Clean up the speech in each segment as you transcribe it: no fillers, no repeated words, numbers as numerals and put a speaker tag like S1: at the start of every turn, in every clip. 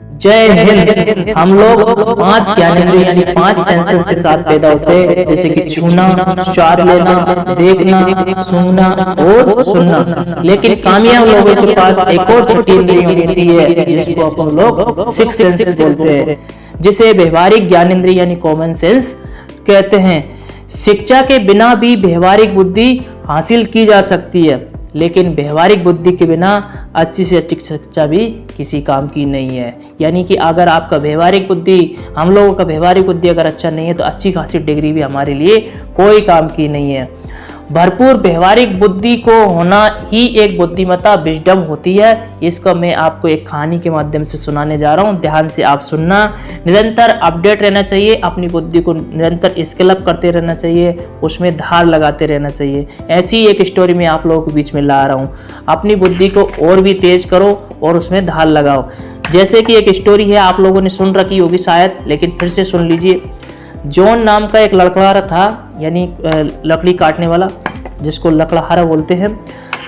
S1: जय हिंद। हम लोग 5 ज्ञानेंद्रिय यानी 5 सेंसेस के साथ पैदा होते हैं, जैसे कि छूना, स्वाद लेना, देखना, सूंघना और सुनना। लेकिन कामयाब लोगों के पास एक और छठी इंद्रिय होती है जिसको अपन लोग 6 सेंसेस बोलते हैं, जिसे व्यवहारिक ज्ञानेंद्रिय यानी कॉमन सेंस कहते हैं। शिक्षा के बिना भी व्यवहारिक बुद्धि हासिल की जा सकती है, लेकिन व्यवहारिक बुद्धि के बिना अच्छी से अच्छी शिक्षा भी किसी काम की नहीं है। यानी कि अगर आपका व्यवहारिक बुद्धि, हम लोगों का व्यवहारिक बुद्धि अगर अच्छा नहीं है तो अच्छी खासी डिग्री भी हमारे लिए कोई काम की नहीं है। भरपूर व्यवहारिक बुद्धि को होना ही एक बुद्धिमत्ता विजडम होती है। इसको मैं आपको एक कहानी के माध्यम से सुनाने जा रहा हूँ, ध्यान से आप सुनना। निरंतर अपडेट रहना चाहिए, अपनी बुद्धि को निरंतर स्किल अप करते रहना चाहिए, उसमें धार लगाते रहना चाहिए। ऐसी एक स्टोरी मैं आप लोगों के बीच में ला रहा हूँ। अपनी बुद्धि को और भी तेज करो और उसमें धार लगाओ। जैसे कि एक स्टोरी है, आप लोगों ने सुन रखी होगी शायद, लेकिन फिर से सुन लीजिए। जॉन नाम का एक लकड़हारा था, यानी लकड़ी काटने वाला, जिसको लकड़हारा बोलते हैं।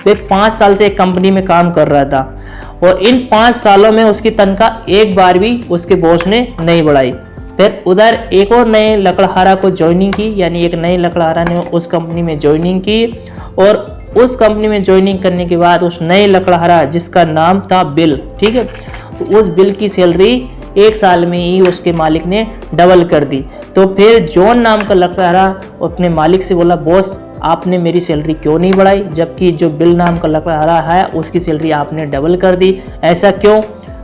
S1: वे 5 साल से एक कंपनी में काम कर रहा था और इन 5 सालों में उसकी तनख्वाह एक बार भी उसके बॉस ने नहीं बढ़ाई। फिर उधर एक और नए लकड़हारा को ज्वाइनिंग की, यानी एक नए लकड़हारा ने उस कंपनी में ज्वाइनिंग की और उस कंपनी में ज्वाइनिंग करने के बाद उस नए लकड़हारा, जिसका नाम था बिल, ठीक है, तो उस बिल की सैलरी 1 साल में ही उसके मालिक ने डबल कर दी। तो फिर जॉन नाम का लकड़हारा अपने मालिक से बोला, बॉस आपने मेरी सैलरी क्यों नहीं बढ़ाई, जबकि जो बिल नाम का लकड़हारा है उसकी सैलरी आपने डबल कर दी, ऐसा क्यों?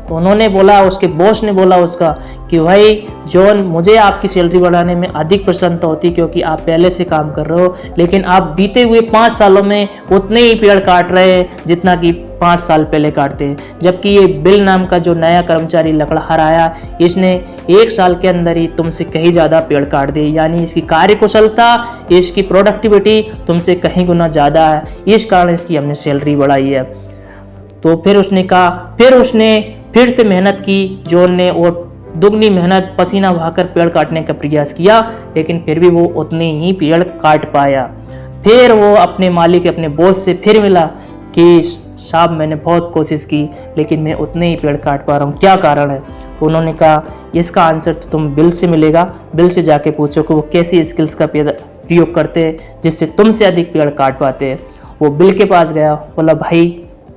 S1: तो उन्होंने बोला, उसके बॉस ने बोला उसका कि भाई जॉन, मुझे आपकी सैलरी बढ़ाने में अधिक प्रसन्नता होती क्योंकि आप पहले से काम कर रहे हो, लेकिन आप बीते हुए 5 सालों में उतने ही पेड़ काट रहे हैं जितना कि 5 साल पहले काटते हैं। जबकि ये बिल नाम का जो नया कर्मचारी लकड़हारा आया, इसने 1 साल के अंदर ही तुमसे कहीं ज़्यादा पेड़ काट दिए, यानी इसकी कार्यकुशलता, इसकी प्रोडक्टिविटी तुमसे कहीं गुना ज़्यादा है, इस कारण इसकी हमने सैलरी बढ़ाई है। तो फिर उसने कहा, फिर उसने फिर से मेहनत की जॉन ने, और दुगनी मेहनत पसीना बहाकर पेड़ काटने का प्रयास किया, लेकिन फिर भी वो उतने ही पेड़ काट पाया। फिर वो अपने मालिक, अपने बॉस से फिर मिला कि साहब मैंने बहुत कोशिश की लेकिन मैं उतने ही पेड़ काट पा रहा हूँ, क्या कारण है? तो उन्होंने कहा, इसका आंसर तो तुम बिल से मिलेगा, बिल से जाके पूछो कि वो कैसी स्किल्स का प्रयोग करते हैं जिससे तुमसे अधिक पेड़ काट पाते हैं। वो बिल के पास गया, बोला भाई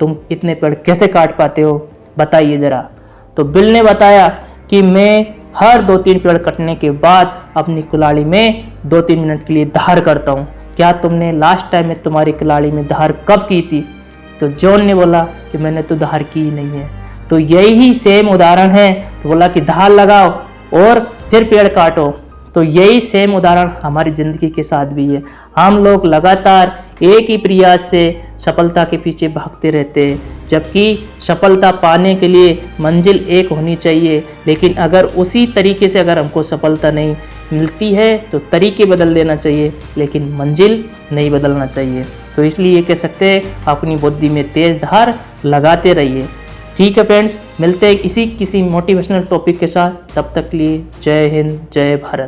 S1: तुम इतने पेड़ कैसे काट पाते हो, बताइए ज़रा। तो बिल ने बताया कि मैं हर 2-3 पेड़ कटने के बाद अपनी कुल्हाड़ी में 2-3 मिनट के लिए धार करता हूँ। क्या तुमने लास्ट टाइम में तुम्हारी कुल्हाड़ी में धार कब की थी? तो जॉन ने बोला कि मैंने तो धार की ही नहीं है। तो यही सेम उदाहरण है। तो बोला कि धार लगाओ और फिर पेड़ काटो। तो यही सेम उदाहरण हमारी ज़िंदगी के साथ भी है। हम लोग लगातार एक ही प्रयास से सफलता के पीछे भागते रहते हैं, जबकि सफलता पाने के लिए मंजिल एक होनी चाहिए, लेकिन अगर उसी तरीके से अगर हमको सफलता नहीं मिलती है तो तरीके बदल देना चाहिए, लेकिन मंजिल नहीं बदलना चाहिए। तो इसलिए ये कह सकते हैं, अपनी बुद्धि में तेज धार लगाते रहिए। ठीक है फ्रेंड्स, मिलते हैं इसी किसी मोटिवेशनल टॉपिक के साथ। तब तक के लिए जय हिंद, जय भारत।